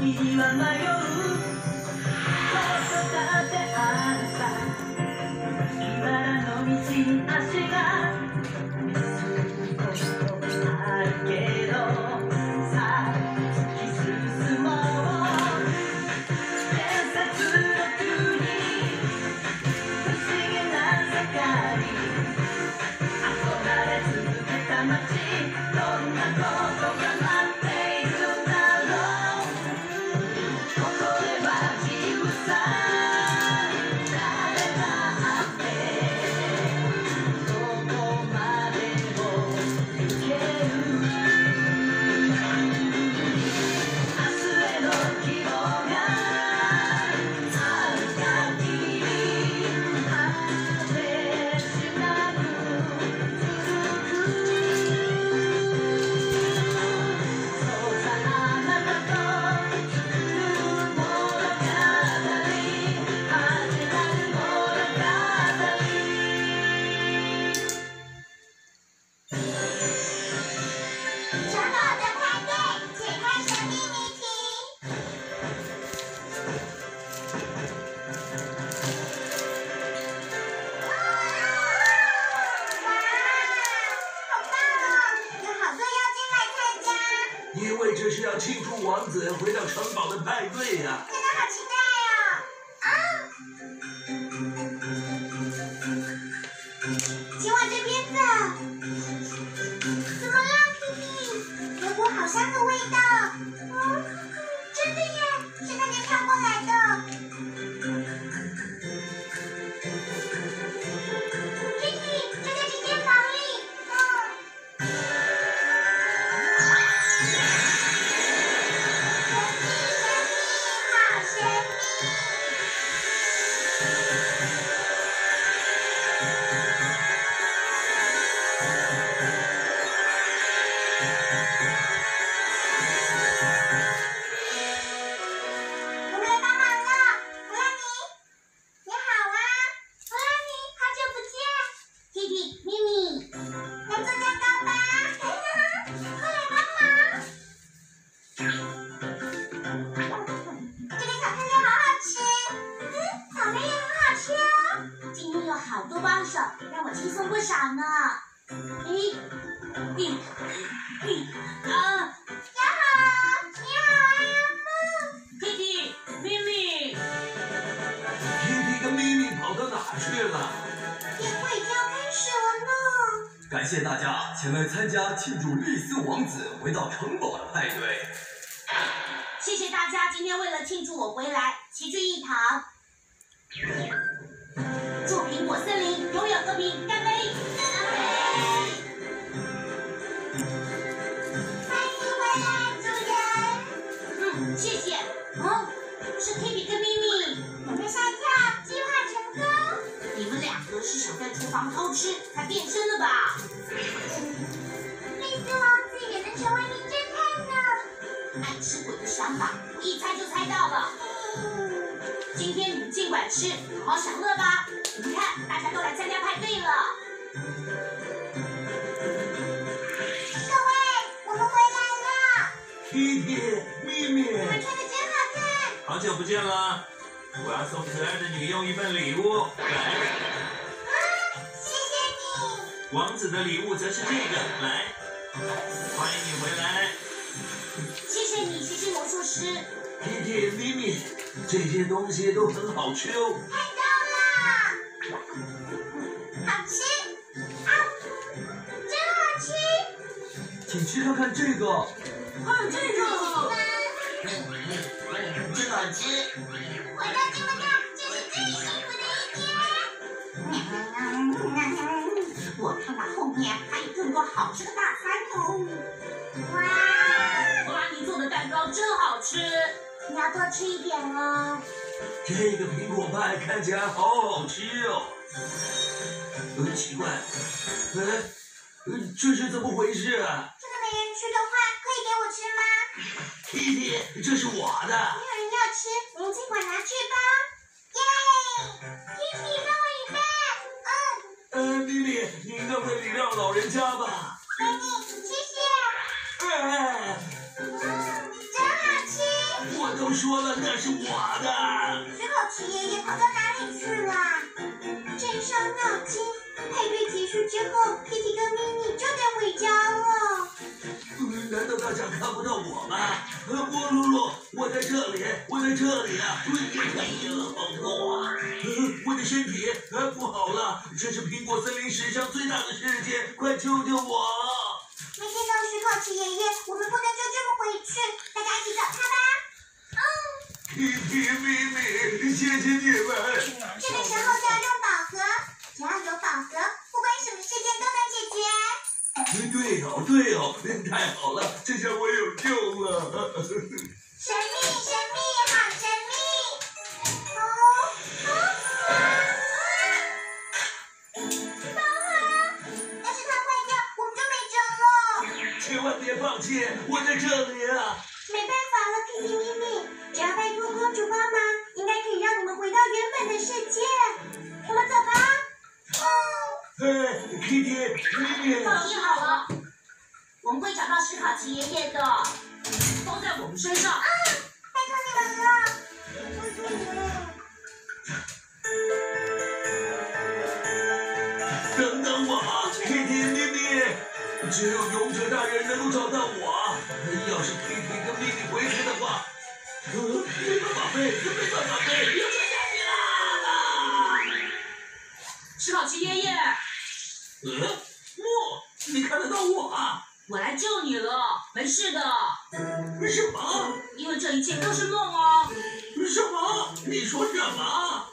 時は迷うことだってあるさ茨の道足がミスることあるけどさあ突き進もう伝説の国不思議な世界憧れ続けた街どんなことが待っているんだろうここでは自由さ誰だってどこまでも行ける明日への希望がある限り果てしなくそうさあなたと作る物語始まる物語城堡的派对，解开神秘谜题。哇，好棒哦！有好多妖精来参加，因为这是要庆祝王子回到城堡的派对呀、真的好期待哦！啊，请往这边走。怎么了，皮皮？有股好香的味道。真的耶，是那边飘过来的。皮皮，就在这间房里。神秘，好神秘。我们来帮忙了，弗拉尼，你好啊，弗拉尼，好久不见。皮皮、咪咪，来做蛋糕吧，快来帮忙。这个巧克力好好吃，草莓也很好吃哦。今天有好多帮手，让我轻松不少呢。你好，你好啊，皮皮、咪咪，皮皮跟咪咪跑到哪去了？宴会已经要开始了呢。感谢大家前来参加庆祝丽丝王子回到城堡的派对。谢谢大家今天为了庆祝我回来，齐聚一堂。祝苹果森林永远和平，干杯！欢迎回来，主人。谢谢。是 Kitty 跟咪咪，我们吓一跳，计划成功。你们两个是想在厨房偷吃才变身的吧？丽丝王子也能成为名侦探呢。爱吃鬼的想法，我一猜就猜到了。今天你们尽管吃，好好享乐吧。你看，大家都来参加派对了。各位，我们回来了。皮皮、咪咪，你们穿的真好看。好久不见了！我要送可爱的女佣一份礼物，来，谢谢你。王子的礼物则是这个，来，欢迎你回来。谢谢你，谢谢魔术师。皮皮、咪咪，这些东西都很好吃哦。看到了，好吃啊，真好吃。请吃看看这个。看这个，真好吃。回到这么大，这是最幸福的一天。我看到后面还有更多好吃的大餐哦。哇，弗拉尼做的蛋糕真好吃。你要多吃一点哦。这个苹果派看起来好好吃哦。奇怪，这是怎么回事啊？这个没人吃的话，可以给我吃吗？皮皮，这是我的。没有人要吃，您尽管拿去吧。耶！皮皮，让我一半。咪咪，你应该会礼让老人家吧？给你，谢谢。哎，真好吃。我的说了，那是我的。史考奇爷爷跑到哪里去了？真伤脑筋。派对结束之后 ，Kitty 跟咪咪就得回家了。难道大家看不到我吗？波露露，我在这里，我在这里啊！哎呀，好痛啊！我的身体不好了，这是苹果森林史上最大的事件，快救救我！没见到史考奇爷爷，我们不能就这么回去，大家一起找他吧。Kitty、咪咪，谢谢你们。这个时候就要用宝盒，只要有宝盒，不管什么事件都能解决。对哦，太好了，这下我有救了。神秘，好神秘！宝盒，要是它坏掉，我们就没辙了。千万别放弃，我在这里啊！没办法了，Kitty、咪咪，只要拜托公主帮忙，应该可以让你们回到原本的世界。我们走吧。Kitty、咪咪，放心好了，我们会找到史考奇爷爷的，都在我们身上。拜托你们了。等等我 ，Kitty、咪咪，只有勇者大人能够找到我。要是 Kitty 跟咪咪回去的话，没办法飞，要摔下去了！史考奇爷爷，你看得到我啊？我来救你了，没事的，什么？因为这一切都是梦哦。什么？你说什么？